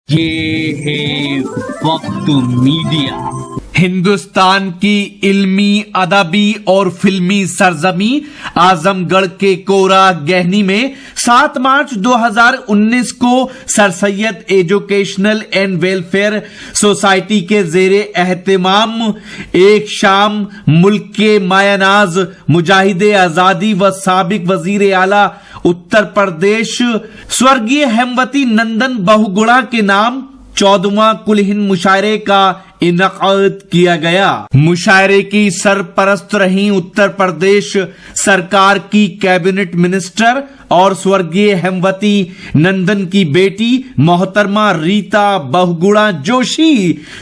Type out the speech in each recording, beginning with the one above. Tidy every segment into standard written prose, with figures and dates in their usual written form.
ये है वक्त मीडिया, हिंदुस्तान की इल्मी, अदबी और फिल्मी सरजमी आजमगढ़ के कोरा गहनी में 7 मार्च 2019 को sir Syed educational and welfare society के जेरे एहतमाम एक शाम मुल्क के मायानाज मुजाहिदे आजादी व साबिक वजीर आला उत्तर प्रदेश स्वर्गीय हेमवती नंदन बहुगुणा के नाम 14वां कुल हिंद मुशायरे का इनकाद किया गया। मुशायरे की सरपरस्त रही उत्तर प्रदेश सरकार की कैबिनेट मिनिस्टर और स्वर्गीय हेमवती नंदन की बेटी मोहतरमा रीता बहुगुणा जोशी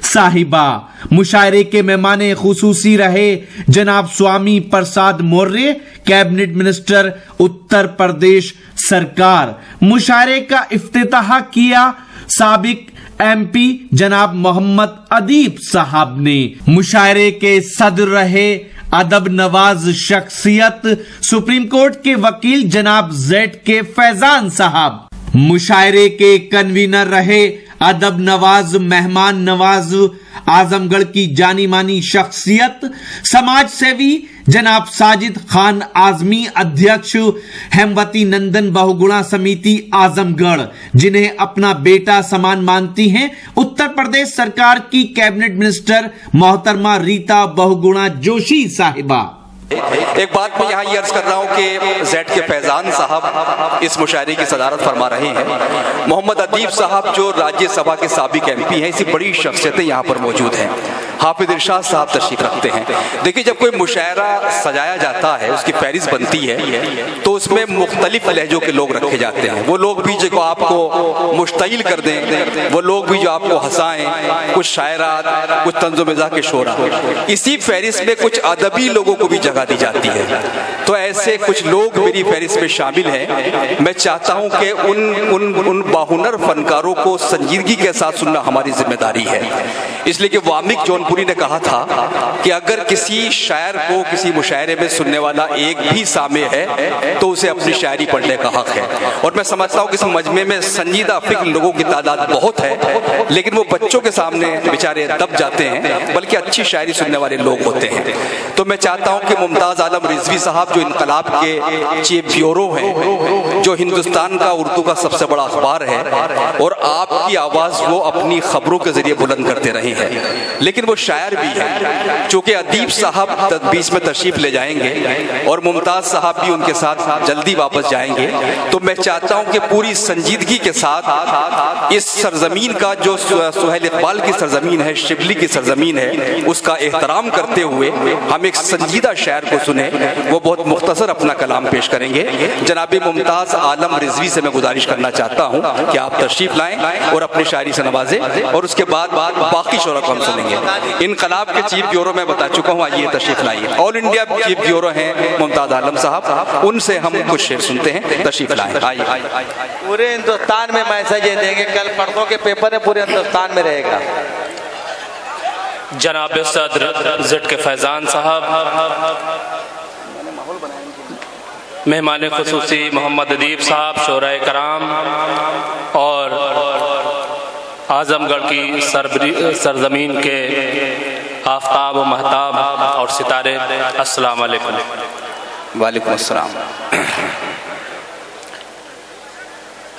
साहिबा। मुशायरे के मेहमान खुसूसी रहे जनाब स्वामी प्रसाद मौर्य, कैबिनेट मिनिस्टर उत्तर प्रदेश सरकार। मुशायरे का इफ्तिताह किया साबिक एमपी जनाब मोहम्मद अदीब साहब ने। मुशायरे के सदर रहे अदब नवाज शख्सियत सुप्रीम कोर्ट के वकील जनाब जेड के फैजान साहब। मुशायरे के कन्वीनर रहे अदब नवाज मेहमान नवाज आजमगढ़ की जानी मानी शख्सियत समाज सेवी जनाब साजिद खान आजमी, अध्यक्ष हेमवती नंदन बहुगुणा समिति आजमगढ़, जिन्हें अपना बेटा समान मानती हैं उत्तर प्रदेश सरकार की कैबिनेट मिनिस्टर मोहतरमा रीता बहुगुणा जोशी साहिबा। एक बात मैं यहाँ ये अर्ज कर रहा हूँ कि जेड के फैजान साहब इस मुशायरे की सदारत फरमा रहे हैं। मोहम्मद अदीब साहब जो राज्यसभा के साबिक एमपी हैं, इसी बड़ी शख्सियतें यहाँ पर मौजूद हैं। हाफिज इरशाद साहब तशरीफ रखते हैं। देखिए, जब कोई मुशायरा सजाया जाता है, उसकी फहरिस्त बनती है, तो उसमें मुख्तलिफ लहजों के लोग रखे जाते हैं। वो लोग भी जो आपको मुश्तइल कर दें, वो लोग भी जो आपको हंसाएं, कुछ शायरात, कुछ तंज़ो मिज़ाह के शोरा। इसी फहरिस्त में कुछ अदबी लोगों को भी जगह दी जाती है। तो ऐसे कुछ लोग मेरी फहरिस्त में शामिल हैं। मैं चाहता हूं कि उन बाहुनर फनकारों को संजीदगी के साथ सुनना हमारी जिम्मेदारी है। इसलिए कि वामिक जौनपुरी ने कहा था कि अगर किसी शायर को किसी मुशायरे में सुनने वाला एक भी सामे है तो उसे अपनी शायरी पढ़ने का हक है। और मैं समझता हूं कि इस मजमे में संजीदा फिक्र लोगों की तादाद बहुत है, लेकिन वो बच्चों के सामने बेचारे दब जाते हैं, बल्कि अच्छी शायरी सुनने वाले लोग होते हैं। तो मैं चाहता हूं कि मुमताज आलम रिजवी साहब जो इनकलाब के चीफ ब्यूरो हैं, जो हिंदुस्तान का उर्दू का सबसे बड़ा अखबार है, और आपकी आवाज वो अपनी खबरों के जरिए बुलंद करते रहे हैं, लेकिन वो शायर भी हैं। चूंकि अदीब साहब बीच में तशरीफ ले जाएंगे और मुमताज साहब भी उनके साथ जल्दी वापस जाएंगे, तो मैं चाहता हूं कि पूरी संजीदगी के साथ इस सरजमीन का जो सुहेल इकबाल की सरजमीन है, शिबली की सरजमीन है, उसका एहतराम करते हुए हम एक संजीदा शायर को सुने। वो बहुत मुख्तसर अपना कलाम पेश करेंगे। जनाबी मुमताज आलम रिजवी से मैं गुजारिश करना चाहता हूं कि आप तशरीफ लाएं और अपनी शायरी से नवाजें, और उसके बाद बाकी शोरा को हम सुनेंगे। इनकलाब के चीफ ब्यूरो मैं बता चुका हूं, आइए तशरीफ लाइए। ऑल इंडिया चीफ ब्यूरो हैं मुमताज आलम साहब, उनसे हम कुछ शेर सुनते हैं। तशरीफ लाएं, आइए। पूरे हिंदुस्तान में मैसेज ये देंगे, कल परसों के पेपर में पूरे हिंदुस्तान में रहेगा। जनाब सदर जेड के फैजान साहब, मेहमान खुसूसी मोहम्मद अदीब साहब, शोराए कराम और आजमगढ़ की सरजमीन के आफ्ताब व महताब और सितारे, अस्सलाम वालेकुम। वालेकुम अस्सलाम।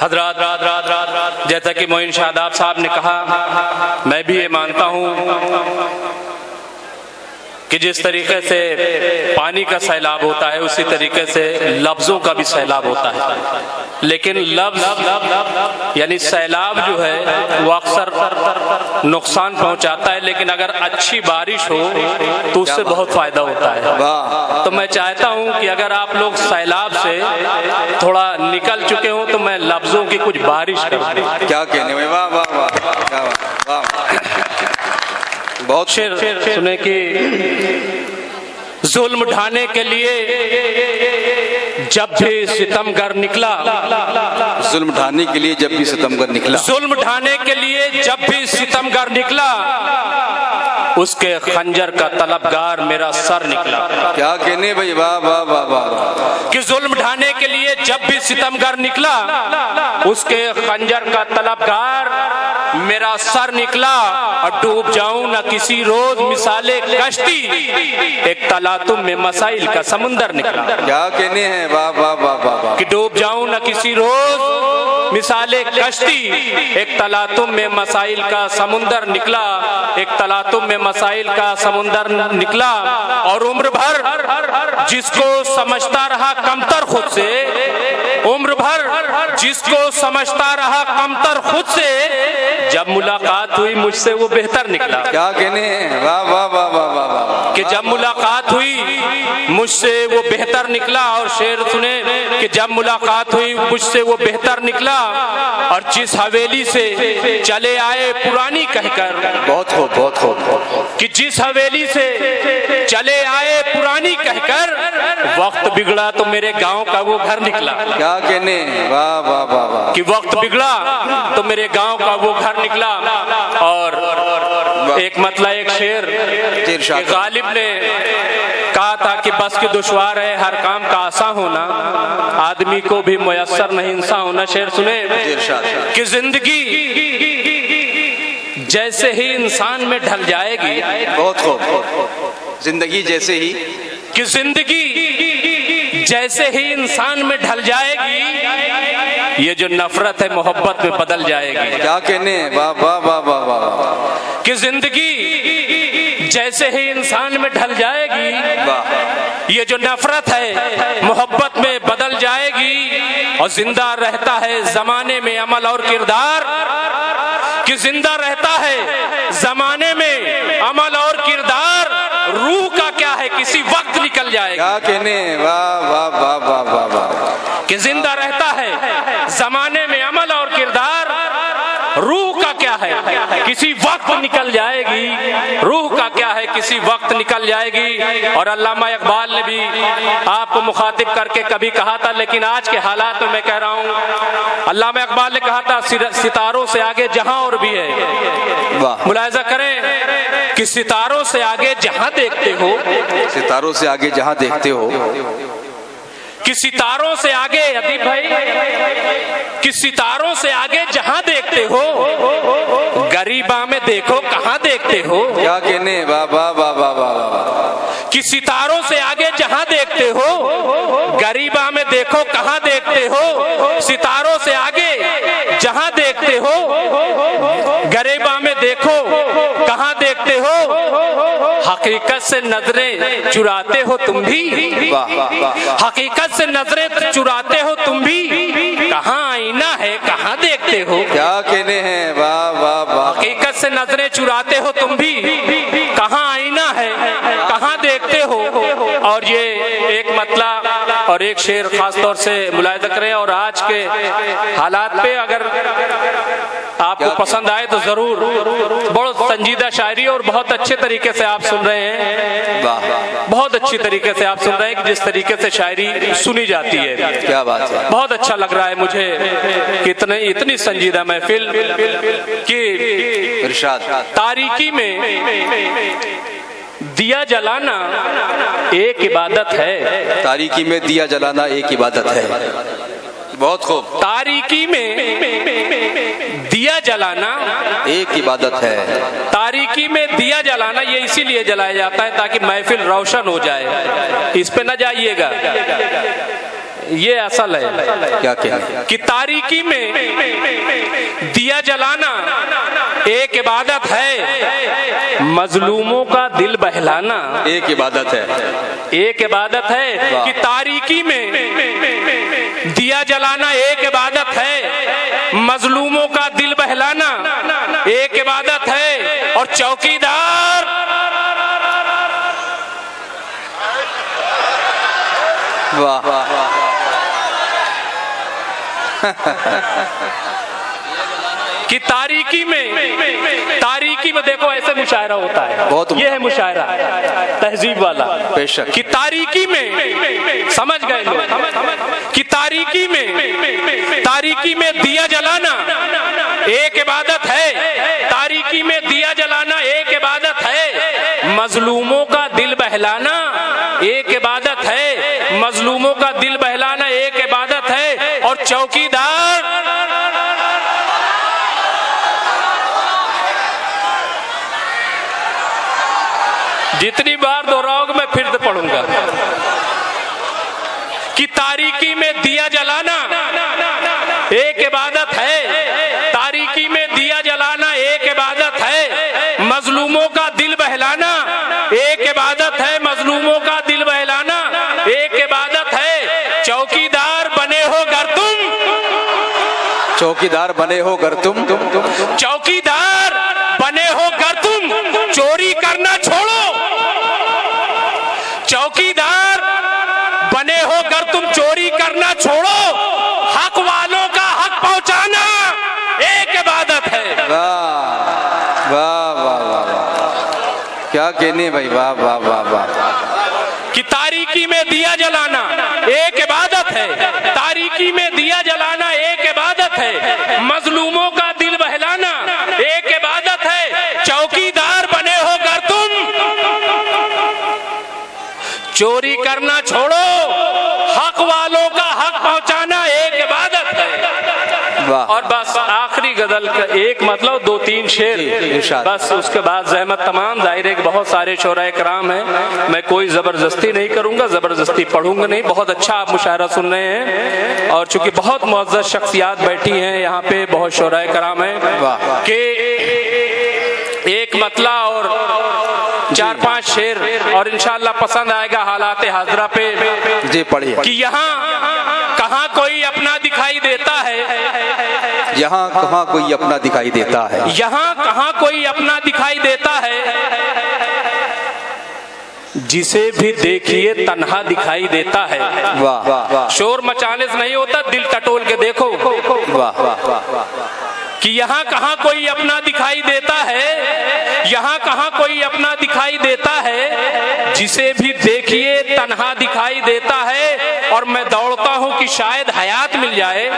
हजरात, जैसा कि मोइन शादाब साहब ने कहा, मैं भी ये मानता हूँ कि जिस तरीके से पानी का सैलाब होता है, उसी तरीके से लफ्जों का भी सैलाब होता है। लेकिन लफ्ज यानी सैलाब जो है वो अक्सर नुकसान पहुंचाता है, लेकिन अगर अच्छी बारिश हो तो उससे बहुत फायदा होता है। तो मैं चाहता हूं कि अगर आप लोग सैलाब से थोड़ा निकल चुके हो तो मैं लफ्जों की कुछ बारिश करूं। क्या कहने में, वाह वाह वाह, बहुत शेर सुने कि जुल्म ढाने के लिए जब भी सितमगर निकला, जुल्म ढाने के लिए जब भी सितमगर निकला, जुल्म ढाने के लिए जब भी सितमगर निकला, उसके खंजर का तलबगार मेरा सर निकला। क्या कहने भाई, वाह वाह वाह वाह। कि जुल्म ढाने के लिए जब भी सितमगर निकला, उसके खंजर का तलबगार मेरा सर निकला और डूब जाऊं न किसी रोज मिसाले कश्ती, एक तलातुम में मसाइल का समुंदर निकला। क्या कहने हैं, वाह वाह वाह वाह वाह। कि डूब जाऊं न किसी रोज मिसाले कश्ती, एक तलातुम में मसाइल का समुंदर निकला, एक तलातुम में मसाइल का समुंदर निकला। और उम्र भर जिसको समझता रहा कमतर खुद से, उम्र भर जिसको समझता रहा कमतर खुद से, जब मुलाकात हुई मुझसे वो बेहतर निकला। क्या कहने हैं, वाह वाह वाह वाह वाह वाह। कि जब मुलाकात हुई मुझसे वो बेहतर निकला। और शेर सुने कि जब मुलाकात हुई मुझसे वो बेहतर निकला, और जिस हवेली से चले आए पुरानी कहकर, बहुत हो बहुत हो। कि जिस हवेली से चले आए पुरानी कहकर, वक्त बिगड़ा तो मेरे गांव का वो घर निकला। क्या कहने, वाह वाह वाह वाह। कि वक्त बिगड़ा तो मेरे गांव का वो घर निकला। और एक मतलब एक शेर कि गालिब ने कहा था कि बस की दुश्वार है हर काम का आसा होना, आदमी को भी मुयस्सर नहीं इंसान होना। शेर सुने कि जिंदगी जैसे ही इंसान में ढल जाएगी, बहुत खूब। जिंदगी जैसे ही, कि जिंदगी जैसे ही इंसान में ढल जाएगी, ये जो नफरत है मोहब्बत में बदल जाएगी। क्या कहने, वाह वाह वाह वाह वाह। कि जिंदगी जैसे ही इंसान में ढल जाएगी, ये जो नफरत है मोहब्बत में बदल जाएगी। और जिंदा रहता है जमाने में अमल और किरदार, कि जिंदा रहता है जमाने में अमल और किरदार, रूह का क्या है किसी वक्त निकल जाएगा। क्या कहने, वाह वाह वाह वाह वाह वाह। कि जिंदा रहता है जमाने में अमल और किरदार, रूह का क्या है किसी वक्त निकल जाएगी, रूह का क्या है किसी वक्त निकल जाएगी। और अल्लामा इकबाल ने भी आपको मुखातिब करके कभी कहा था, लेकिन आज के हालात में मैं कह रहा हूँ, अल्लामा इकबाल ने कहा था सितारों से आगे जहां और भी है। वाह। मुलाहिजा करें कि सितारों से आगे जहां देखते हो, सितारों से आगे जहां देखते हो, कि सितारों से आगे, अदीब भाई, कि सितारों से आगे जहां देखते हो, गरीबा में देखो कहां देखते हो। क्या कहने, वाह वाह वाह वाह वाह। कि सितारों से आगे जहां देखते हो, गरीबा में देखो कहां देखते हो। सितारों से आगे जहां देखते हो, गरीबा में देखो कहां देखते हो। हकीकत से नजरें चुराते हो तुम भी, हकीकत से नजरें चुराते हो तुम भी, कहां आईना है कहां देखते हो। क्या कहने हैं, वाह वाह वाह। हकीकत से नजरें चुराते हो तुम भी, कहां आईना है कहां देखते हो। और ये एक मतलब और एक शेर खास तौर से मुलाहिजा करें। और आज के हालात पे अगर आपको पसंद आए तो जरूर, बहुत संजीदा शायरी और बहुत अच्छे तरीके से आप सुन रहे हैं, बहुत अच्छी तरीके से आप सुन रहे हैं कि जिस तरीके से शायरी सुनी जाती है। क्या बात है, बहुत अच्छा लग रहा है मुझे कि इतनी संजीदा महफिल की इरशाद। तारीकी में दिया जलाना एक इबादत है, तारीकी में दिया जलाना एक इबादत है। बहुत खूब। तारीकी में दिया जलाना एक इबादत है। तारीकी में दिया जलाना ये इसीलिए जलाया जाता है ताकि महफिल रोशन हो जाए। इस पे न जाइएगा, ये असल है। क्या कहना कि तारीकी में दिया जलाना एक इबादत है, मजलूमों का दिल बहलाना एक इबादत है, एक इबादत है। कि तारीकी में दिया जलाना एक इबादत है, मजलूमों का दिल बहलाना एक इबादत है। और चौकीदार वाह कि तारीकी में देखो ऐसे मुशायरा होता है, बहुत ये है मुशायरा तहजीब वाला। बेशक। कि तारीकी में, समझ गए लोग, कि तारीकी में दिया जलाना एक इबादत है, तारीकी में दिया जलाना एक इबादत है। मजलूमों का दिल बहलाना एक इबादत है, मजलूमों का दिल बहलाना एक इबादत है। और चौकीदार जितनी बार दोहराओगे मैं फिर से पढ़ूंगा कि तारीकी में दिया जलाना एक इबादत है, तारीकी में दिया जलाना एक इबादत है, मजलूमों का दिल बहलाना एक इबादत है, मजलूमों का दिल बहलाना एक इबादत है। चौकीदार बने हो गर तुम, चौकीदार बने हो गर तुम, चौकीदार बने हो गर तुम चोरी करना छोड़ो, चौकीदार बने हो गर तुम चोरी करना छोड़ो, हक वालों का हक पहुंचाना एक इबादत है। वाह वाह वाह वाह वाह, क्या कहने भाई, वाह वाह वाह वाह। कि तारीकी में दिया जलाना एक इबादत है, तारीकी में दिया जलाना एक इबादत है, मजलूमों का दिल बहलाना एक इबादत है। चौकीदार बने हो गर तुम चोरी करना छोड़ो, हक वालों का हक पहुंचाना एक इबादत है। वाह। और बस आखिरी गजल का एक मतलब 2-3 शेर, बस उसके बाद जहमत तमाम। जाहिर है कि बहुत सारे शोराए कराम हैं, मैं कोई जबरदस्ती नहीं करूंगा, जबरदस्ती पढ़ूंगा नहीं। बहुत अच्छा आप मुशायरा सुन रहे हैं और चूंकि बहुत मुअज़्ज़ज़ शख्सियात बैठी हैं यहाँ पे, बहुत शोराए कराम हैं कि एक मतला और 4-5 शेर और इंशाअल्लाह पसंद आएगा हालात हाजरा पे। जी पढ़िए। कि यहाँ कहाँ कोई अपना दिखाई देता है, यहाँ कहाँ कोई अपना दिखाई देता है, यहाँ कहाँ कोई अपना दिखाई देता है, जिसे भी देखिए तन्हा दिखाई देता है। वाह वाह। शोर मचाने से नहीं होता, दिल टटोल के देखो। वाह वाह वाह। कि यहाँ कहाँ कोई अपना दिखाई देता है, यहाँ कहाँ कोई अपना दिखाई देता है, जिसे भी देखिए तन्हा दिखाई देता है। और मैं दौड़ता हूँ कि शायद हयात मिल जाए,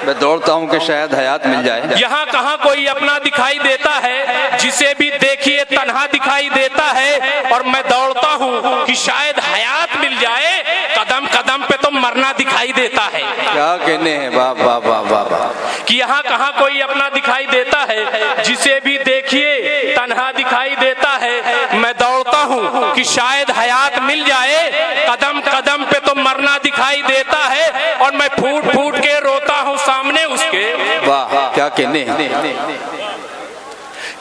मैं दौड़ता हूँ कि शायद हयात मिल जाए। यहाँ कहाँ कोई अपना दिखाई देता है, जिसे भी देखिए तन्हा दिखाई देता है। और मैं दौड़ता हूँ कि शायद हयात मिल जाए, कदम कदम पे तो मरना दिखाई देता है। क्या कहने हैं, वाह वाह वाह वाह वाह। कि यहाँ कहाँ कोई अपना दिखाई देता है, जिसे भी देखिए तन्हा दिखाई देता है। मैं दौड़ता हूँ कि शायद हयात मिल जाए, कदम कदम पे तो मरना दिखाई देता है। और मैं फूट फूट के रोता हूँ सामने उसके। वाह क्या कहने हैं।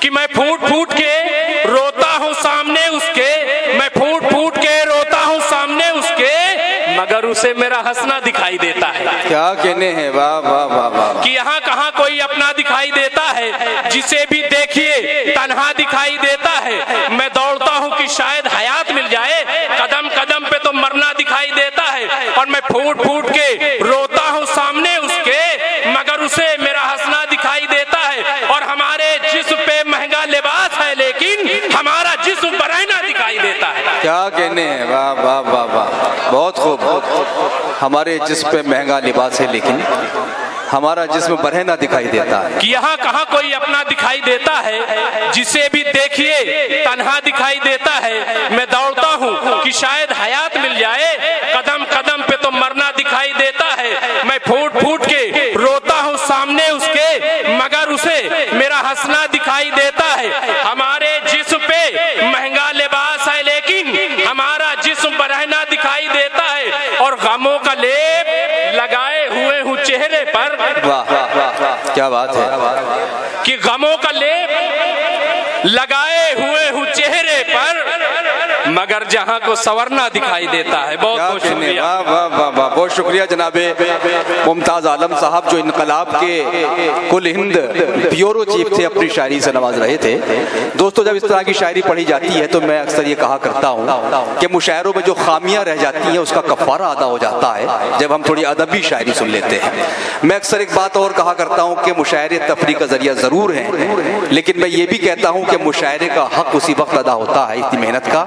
कि मैं फूट फूट के रोता हूँ सामने उसके, मैं फूट फूट के रोता हूँ सामने उसके, मगर उसे मेरा हंसना दिखाई देता है। क्या कहने हैं, वाह वाह वाह वाह। कि यहाँ कहाँ कोई अपना दिखाई देता है, जिसे भी देखिए तन्हा दिखाई देता है। मैं दौड़ता हूँ कि शायद हयात मिल जाए, कदम कदम पे तो मरना दिखाई देता है। और मैं फूट फूट के रोता हूँ सामने उसके, मगर उसे मेरा हंसना दिखाई देता है। और हमारे जिस्म पे महंगा लिबास है, लेकिन हमारा जिस्म बरहना दिखाई देता है। क्या कहने हैं, वाह वाह वाह वाह, बहुत खूब। हमारे जिस्म पे महंगा लिबास है, लेकिन हमारा जिस्म बरहना दिखाई देता है। कि यहाँ कहाँ कोई अपना दिखाई देता है, जिसे भी देखिए तन्हा दिखाई देता है। मैं दौड़ता हूँ कि शायद हयात मिल जाए, कदम कदम पे तो मरना दिखाई देता है। मैं फूट फूट के रोता हूँ सामने उसके, मगर उसे मेरा हंसना दिखाई देता है। हमारे जिस्म पे महंगा लिबास है, लेकिन हमारा जिस्म बरहना दिखाई देता है। और गमों का लेप लगाए हुए हूँ चेहरे पर। वाह वाह, क्या बात है। कि गमों का लेप लगाए हुए हूँ चेहरे पर, मगर जहाँ को संवरना दिखाई देता है। बहुत बहुत शुक्रिया। वाह वाह वाह वाह, बहुत शुक्रिया जनाबे मुमताज आलम साहब, जो इनकलाब के कुल हिंद ब्यूरो चीफ थे, अपनी शायरी से नवाज रहे थे। दोस्तों, जब इस तरह की शायरी पढ़ी जाती है तो मैं अक्सर ये कहा करता हूँ कि मुशायरों में जो खामियां रह जाती हैं उसका कफ़ारा अदा हो जाता है जब हम थोड़ी अदबी शायरी सुन लेते हैं। मैं अक्सर एक बात और कहा करता हूँ कि मुशायरे तफरी का जरिया जरूर है, लेकिन मैं ये भी कहता हूँ कि मुशायरे का हक उसी वक्त अदा होता है इतनी मेहनत का,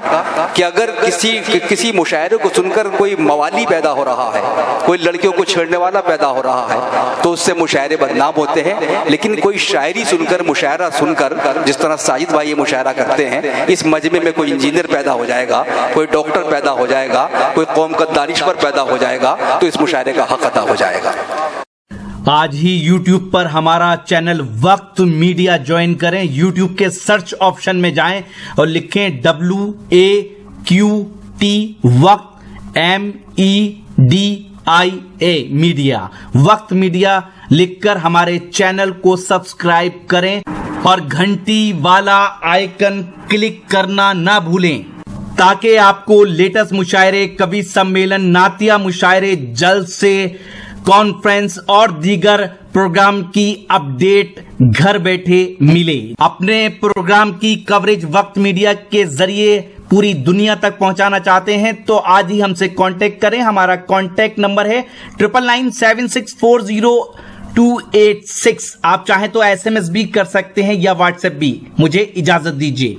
कि अगर किसी मुशायरे को सुनकर कोई मवाली पैदा हो रहा है, कोई लड़कियों को छेड़ने वाला पैदा हो रहा है, तो उससे मुशायरे बदनाम होते हैं। लेकिन कोई शायरी सुनकर, मुशायरा सुनकर, जिस तरह साजिद भाई ये मुशायरा करते हैं, इस मजमे में कोई इंजीनियर पैदा हो जाएगा, कोई डॉक्टर पैदा हो जाएगा, कोई कौम का दानिश्वर पैदा हो जाएगा, तो इस मुशायरे का हक अदा हो जाएगा। आज ही YouTube पर हमारा चैनल वक्त मीडिया ज्वाइन करें। YouTube के सर्च ऑप्शन में जाएं और लिखें WAQT वक्त MEDIA मीडिया। वक्त मीडिया लिखकर हमारे चैनल को सब्सक्राइब करें और घंटी वाला आइकन क्लिक करना ना भूलें ताकि आपको लेटेस्ट मुशायरे, कवि सम्मेलन, नातिया मुशायरे, जलसे, कॉन्फ्रेंस और दीगर प्रोग्राम की अपडेट घर बैठे मिले। अपने प्रोग्राम की कवरेज वक्त मीडिया के जरिए पूरी दुनिया तक पहुंचाना चाहते हैं तो आज ही हमसे कांटेक्ट करें। हमारा कांटेक्ट नंबर है 9997640286। आप चाहें तो SMS भी कर सकते हैं या व्हाट्सएप भी। मुझे इजाजत दीजिए।